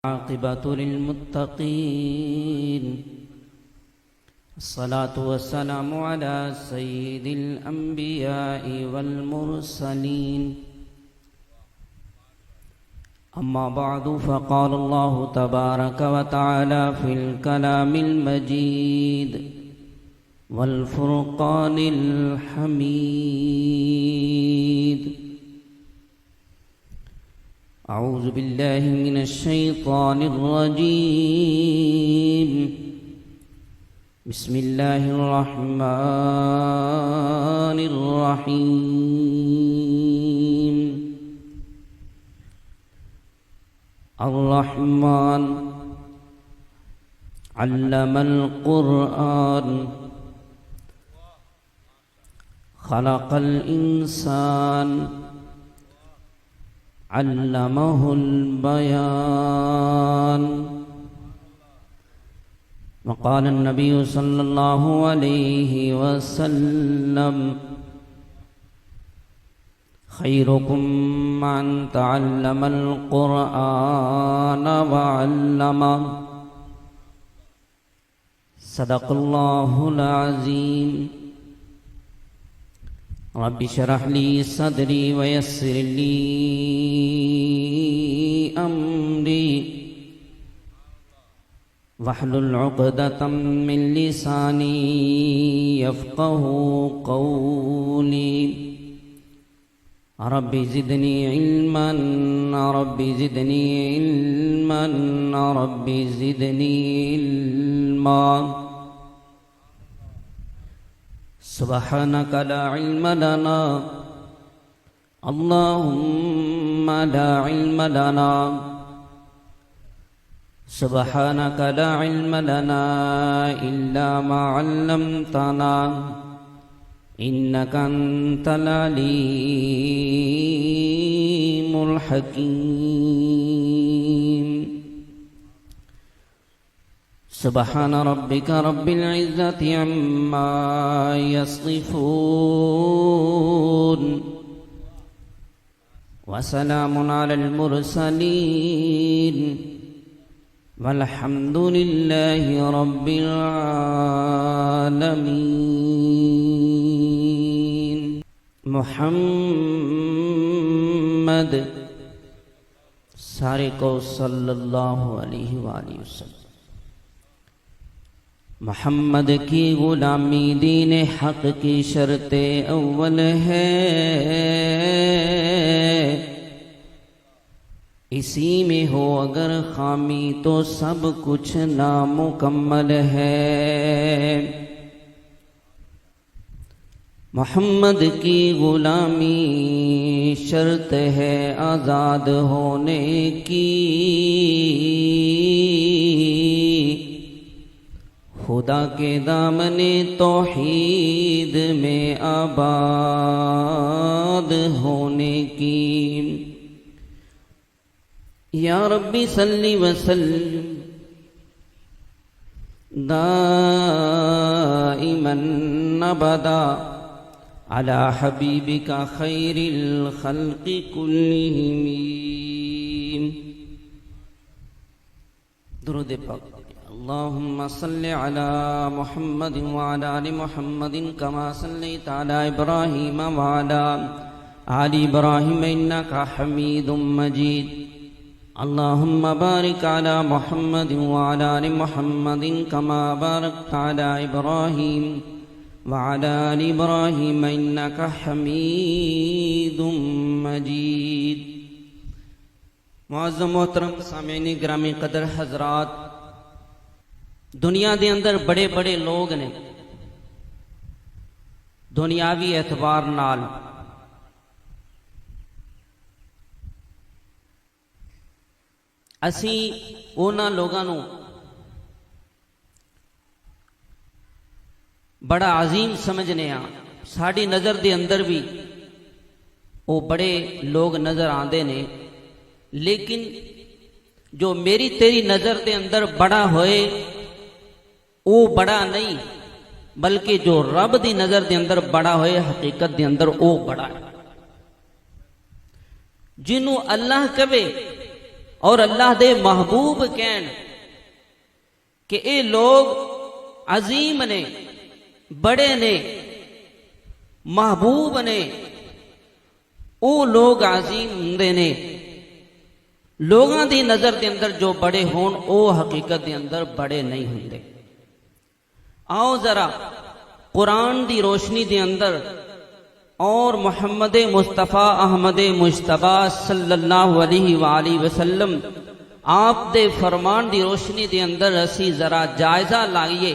عاقبة للمتقين الصلاة والسلام على سيد الأنبياء والمرسلين أما بعد فقال الله تبارك وتعالى في الكلام المجيد والفرقان الحميد أعوذ بالله من الشيطان الرجيم بسم الله الرحمن الرحيم الرحمن علم القرآن خلق الإنسان علمه البيان وقال النبي صلى الله عليه وسلم خيركم من تعلم القرآن وعلمه صدق الله العظيم رب اشرح لي صدري ويسر لي أمري واحلل عقدة من لساني يفقه قولي رب زدني علما رب زدني علما رب زدني علما سبحانك لا علم لنا اللهم لا علم لنا سبحانك لا علم لنا إلا ما علمتنا إنك أنت العليم الحكيم سبحان ربك رب العزة عما يصفون وسلام على المرسلين والحمد لله رب العالمين محمد सारे को सल्लल्लाहु अलैहि वसल्लम मोहम्मद की गुलामी दीन हक की शर्त अव्वल है इसी में हो अगर खामी तो सब कुछ नामुकम्मल है मोहम्मद की गुलामी शर्त है आज़ाद होने की खुदा के दामने तौहीद में आबाद होने की या रब्बी सल्ली वसल्लिम दाइमन अबदा अला हबीबिका खैरिल खल्क़ि कुल्लिहिम दुरूद पाक अल्लाहुम्मा सल्लि अला मुहम्मद व अला आलि मुहम्मद कमा सल्लैता अला इब्राहीम व अला आलि इब्राहीम इन्नका हमीदुम मजीद अल्लाहुम्मा बारिक अला मुहम्मद व अला आलि मुहम्मद कमा बारकता अला इब्राहीम व अला आलि इब्राहीम इन्नका हमीदुम मजीद। मुअज़्ज़म मोहतरम सामीन गिरामी कदर हज़रात, दुनिया दे अंदर बड़े बड़े लोग ने दुनियावी एतबार नाल असी उन्हां लोगां नूं बड़ा अजीम समझने आ। साड़ी नज़र दे अंदर भी वो बड़े लोग नज़र आते ने, लेकिन जो मेरी तेरी नज़र दे अंदर बड़ा होए वो बड़ा नहीं, बल्कि जो रब दी नज़र दे अंदर बड़ा होए हकीकत दे अंदर वो बड़ा है। जिन्हों अल्लाह कवे और अल्लाह दे महबूब कहन कि ये लोग अजीम ने, बड़े ने, महबूब ने। वो लोग अजीम हुंदे ने। लोगों की नज़र के अंदर जो बड़े होन वो हकीकत के अंदर बड़े नहीं होंगे। आओ जरा कुरान की रोशनी के अंदर और मुहम्मद मुस्तफ़ा अहमद मुश्तबा सल्लल्लाहु अलैहि वसल्लम आप दे फरमान की रोशनी के अंदर असी जरा जायजा लाइए,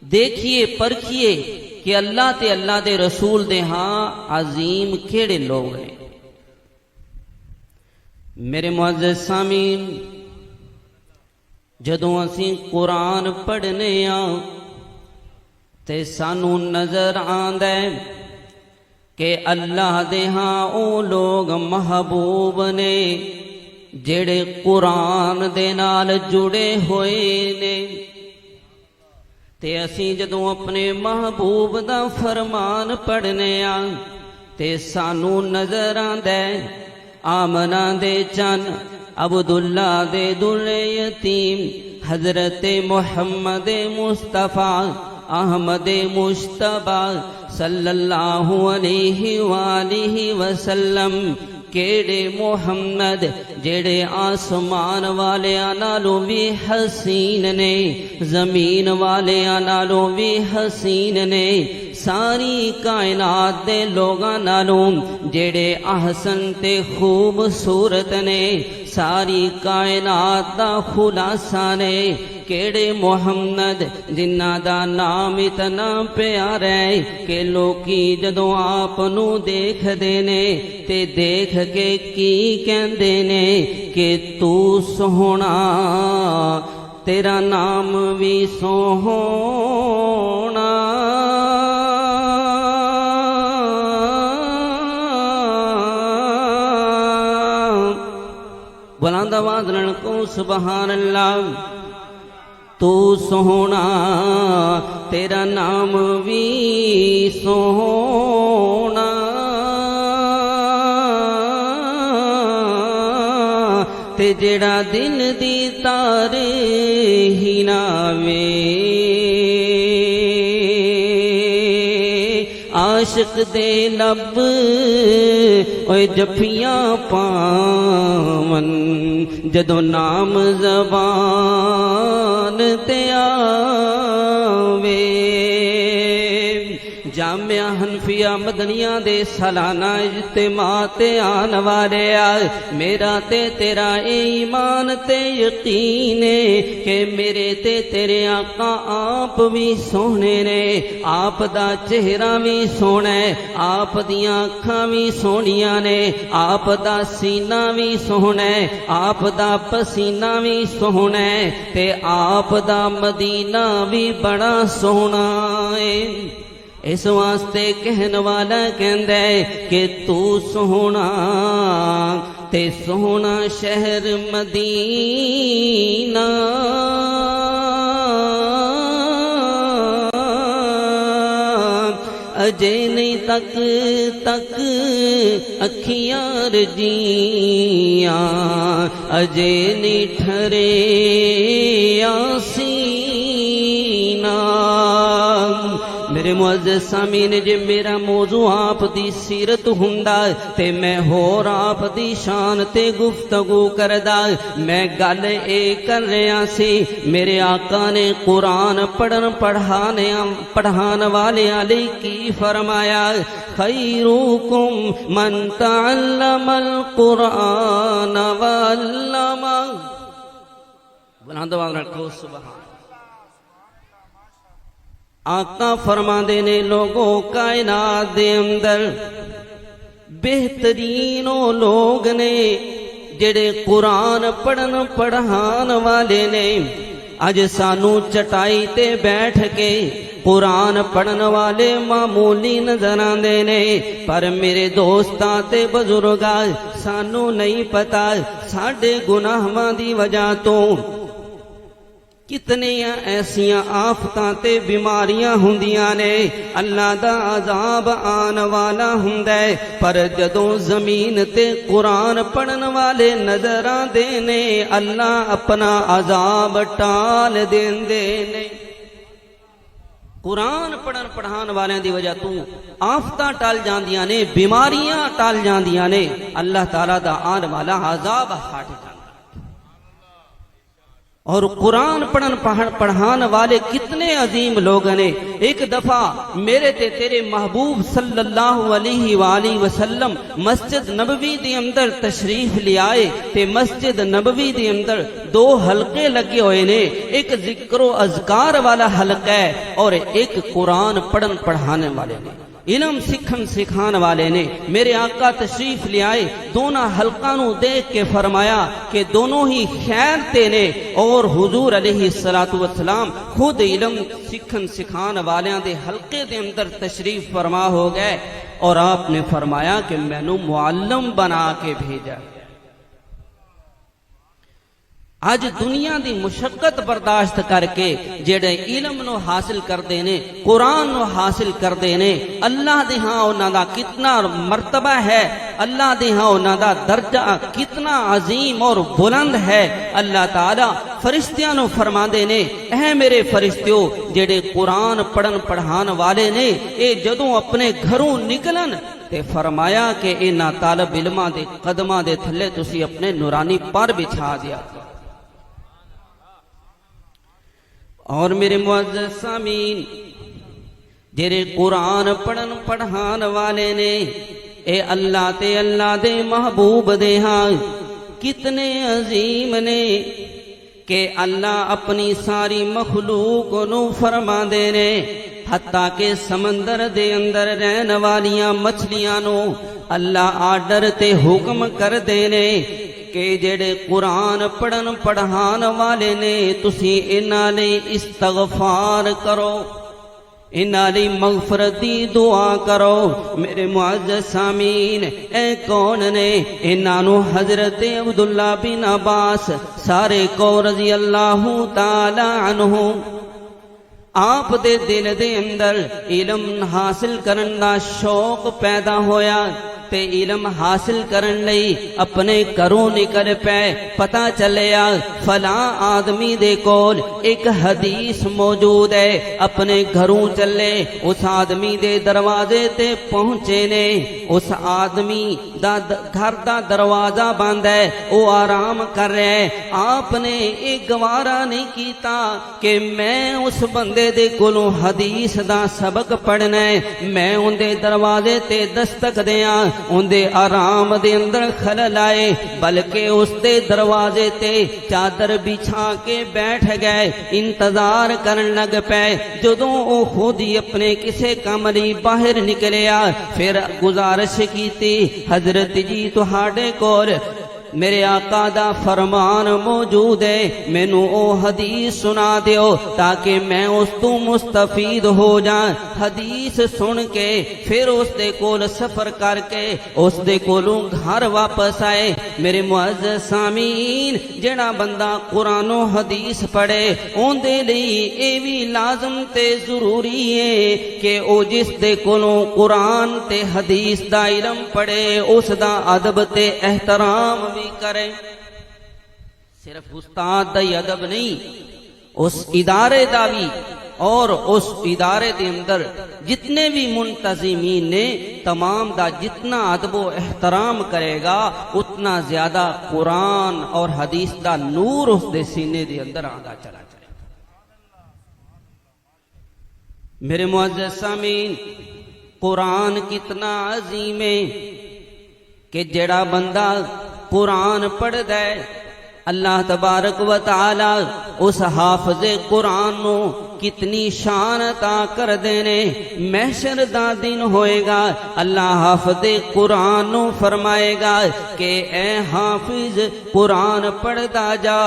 देखिए, परखिए कि अल्लाह ते अल्लाह दे रसूल दे हाँ अजीम केड़े लोग हैं। मेरे मुअज़्ज़िज़ सामीन, जदों असी कुरान पढ़ने ते सानू नजर आंदा कि अल्लाह दे हाँ ओ लोग महबूब ने जेड़े कुरान दे नाल जुड़े होए ने। ते असी जदों अपने महबूब दा फरमान पढ़ने ते सानू नजर आंदा आमना दे चन, अब्दुल्ला दे दुल्हे यतीम, हजरत मुहम्मद मुस्तफ़ा अहमद मुश्तबा सल्लल्लाहु अलैहि वसल्लम केड़े मोहम्मद जेड़े आसमान वाले नालों भी हसीन ने, जमीन वाले नालों भी हसीन ने, सारी कायनात दे लोगां नालों जेड़े अहसन ते खूबसूरत ने, सारी कायनात दा खुलासा ने। केड़े मोहम्मद जिन्ना दा नाम इतना प्यारा है कि लोकी जदों आप नू देखदे ने ते देख के की कहंदे ने कि तू सोहना, तेरा नाम भी सोहना। बुलंद आवाज़ नाल कहो सुभान अल्लाह। तू सोहना, तेरा नाम भी सोहना। ते जेड़ा दिल दी तार ही नावे, आशिक दे लब ओए जफियां पावन, जदों नाम ज़बान ते आवे। जामिया हनफिया मदनिया दे सालाना इज्तिमा ते आन वाले मेरा ते तेरा ईमान ते यकीन है कि मेरे ते तेरे आका आप भी सोहने ने, आप दा चेहरा भी सोहना है, आप दियां अखां भी सोहनियां ने, आप दा सीना भी सोहना है, आप दा पसीना भी सोहना है, ते आप दा मदीना भी बड़ा सोहना है। इस वास्ते कहन वाला कहंदा है कि तू सोहना ते सोहना शहर मदीना। अजे नहीं तक तक अखियां रजियां, अजे नहीं ठरे आसीना। मेरे मुअज़्ज़िज़ सामीन, जे मेरा मौजू आप दी सीरत हुंदा ते मैं होर आप दी शान ते गुफ्तगू करदा। मैं गल ए कर रहा सी, मेरे आका ने कुरान पढ़ाने वाले आले की फरमाया, खैरुकुम मन तअल्लमल कुरान व अल्लमा। बुलंद आवाज़ रखो सुभान। आका फरमाते ने लोगों कायनात दे अंदर बेहतरीन ओ लोग ने जेड़े कुरान पढ़न पढ़ान वाले ने। अज सानू चटाई ते बैठ के कुरान पढ़न वाले मामूली नजर आंदे ने, पर मेरे दोस्तां ते बुजुर्गां सानू नहीं पता साडे गुनाहां दी वजह तो कितनियां ऐसियां आफतां ते बीमारियां हुंदियां ने, अल्लाह दा अजाब आन वाला हुंदा है, पर जदों जमीन ते कुरान पढ़न वाले नजर आंदे ने, अल्लाह अपना अजाब टाल देंदे ने। कुरान पढ़न पढ़ान वाले दी वजह तू आफतां टल जांदियां ने, बीमारियां टल जांदियां ने, अल्लाह ताला दा आन वाला अजाब हट जांदा। और कुरान पढ़न पढ़ान वाले कितने अजीम लोग ने। एक दफा मेरे ते तेरे महबूब सल्लल्लाहु अलैहि वसल्लम मस्जिद नबवी दे अंदर तशरीफ ले आए ते मस्जिद नबवी दे अंदर दो हलके लगे हुए ने, एक जिक्र अज़कार वाला हलका है और एक कुरान पढ़न पढ़ाने वाले ने, इलम सिखन सिखाने वाले ने। मेरे आका तशरीफ ले आए, दोनों हलका नू देख के फरमाया कि दोनों ही खैर ते ने, और हुजूर अलैहिस्सलातु वस्सलाम खुद इलम सिखन सिखाने वाले दे हलके दे अंदर तशरीफ फरमा हो गए और आपने फरमाया कि मैनू मुअल्लिम बना के भेजा। अज दुनिया दी मुशक्कत बर्दाश्त करके जेड़े इलम नो हासिल करते ने, कुरान नो हासिल करते ने, अल्लाह दे हां उन्हां दा कितना मर्तबा है, अल्लाह दे हां उन्हां दा दर्जा कितना अजीम और बुलंद है। अल्लाह ताला फरिश्तियां नु फरमांदे ने, ऐ मेरे फरिश्तियो जेड़े कुरान पढ़न पढ़ान वाले ने, ए जदों अपने घरों निकलन ते फरमाया कि इन्हां तालिब इल्मां दे कदमां दे थल्ले तुसी अपने नूरानी पर बिछा दिया। और मेरे मुअज़्ज़ज़ सामीन, जेरे कुरान पढ़न पढ़ान वाले ने, ए अल्लाह ते अल्लाह दे महबूब दे हां कितने अजीम ने कि अल्लाह अपनी सारी मखलूक नू फरमांदे ने, हत्ता के समंदर दे अंदर रहन वालियां मछलियां नू अल्लाह आर्डर ते हुक्म कर दे ने कि जेड़े कुरान पढ़न पढ़ान वाले ने, तुसी इन्हां लई इस्तगफार करो, इन्हां लई मगफरत दी दुआ करो। मेरे मुअज़्ज़ज़ सामीन, ए कौन ने? इन्हां नू हजरत अब्दुल्ला बिन अब्बास सारे को रज़ी अल्लाहु ताला अन्हु, आप दे दिल दे अंदर इलम हासिल करन दा शौक पैदा होया ते इलम हासिल करन लई अपने घरों निकल पे। पता चलिया फला आदमी दे कोल एक हदीस मौजूद है, अपने घरों चले, उस आदमी दे दरवाजे ते पहुंचे ने, उस आदमी दा घर दा दरवाजा बंद है, वो आराम कर रहा है। आपने एक गवारा नहीं कीता कि मैं उस बंदे दे कोलों हदीस दा सबक पढ़ना है, मैं उनदे दरवाजे ते दस्तक दियां, उनदे आराम दे अंदर खलल आए, बल्कि उसदे दरवाजे ते चादर बिछा के बैठ गए, इंतजार करन लग पे। जदों वो खुद ही अपने किसे काम लई बाहर निकलिया, फिर गुजारिश कीती, हजरत जी तुहाडे कोल मेरे आका दा फरमान मौजूद है, मैनू ओ हदीस सुना दियो ताकि मैं उस तू मुस्तफीद हो जा। हदीस सुन के फिर उसदे कोल सफर करके उसदे कोलों घर वापस आए। मेरे मुअज़्ज़ज़ सामीन, जेड़ा बंदा कुरानो हदीस पढ़े उनदे लई ए भी लाजम ते जरूरी है कि ओ जिस दे कोलों कुरान ते हदीस दा इल्म पढ़े उसदा अदब ते एहतराम करे। सिर्फ उस्ताद दा अदब नहीं, उस इदारे दा भी, और उस इदारे के अंदर जितने भी मुंतज़िमीन ने तमाम दा जितना अदब व एहतराम करेगा उतना ज्यादा कुरान और हदीस दा नूर उसके सीने के अंदर आंदा चला जाए। मेरे मुअज़्ज़ज़ सामीन, कुरान कितना अजीम है कि जेड़ा बंदा कुरान पढ़दा है, अल्लाह तबारक व तआला उस हाफिज़े कुरान नो कितनी शान अता कर देने। महशर दा दिन होएगा, अल्लाह हाफिज़े कुरान नो फरमाएगा कि ए हाफिज कुरान पढ़दा जा,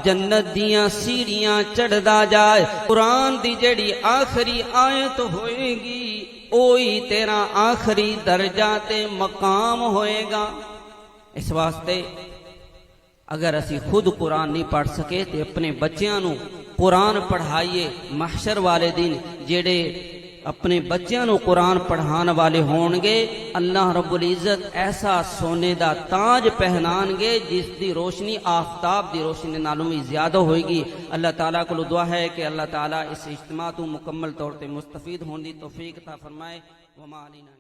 जन्नत दियां सीढ़ियां चढ़दा जा। कुरान दी जेड़ी आखिरी आयत होएगी ओही तेरा आखिरी दर्जा ते मकाम होएगा। इस वास्ते अगर असी खुद कुरान नहीं पढ़ सके तो अपने बच्चों कुरान पढ़ाइए। महशर वाले दिन जेड़े अपने बच्चों को कुरान पढ़ाने वाले होंगे, अल्लाह रब्बुल इज़्ज़त ऐसा सोने का ताज पहनाएंगे जिसकी रोशनी आफ्ताब की रोशनी नालों भी ज्यादा होगी। अल्लाह ताला को दुआ है कि अल्लाह ताला इस इज्तिमा तो मुकम्मल तौर पर मुस्तफीद होने की तौफीक अता फरमाए। वमा अलैना।